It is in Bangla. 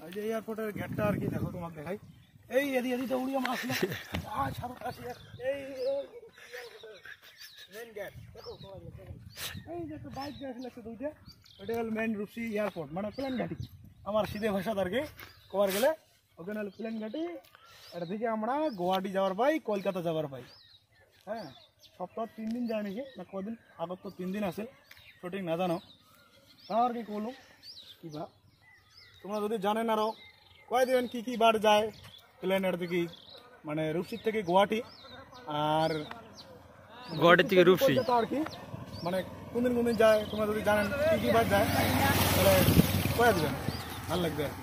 এই যে এয়ারপোর্টের গেটটা আর কি দেখো, তোমাকে দেখাই। এই এদিকে উড়িয়ে মাছ না এই মেন গেট দেখো, এই যে একটা বাইক গেছিল একটা দুইটা, ওইটা হলো মেন রূপসী এয়ারপোর্ট, মানে প্লেন ঘাটি আমার সিধে ভাষা আর কি কবার গেলে ওখানে হলো প্লেন ঘাটি। এটা থেকে আমরা গুয়াহাটি যাওয়ার পাই, কলকাতা যাওয়ার পাই। হ্যাঁ, সপ্তাহ 3 দিন যায় নাকি না কদিন আগত তো 3 দিন আছে, সঠিক না জানো। তাও আর কি করলাম কিবা, তোমরা যদি জানেন আরও কয়ে দেবেন কী কী বার যায় প্লেনের দিকে, মানে রূপসীর থেকে গুয়াহাটি আর গুয়াহাটি থেকে রূপসী আর কি, মানে কোন দিন যায়, তোমরা যদি জানেন কী কী বার যায় তাহলে কয়ে দেবেন, ভালো লাগবে আর কি।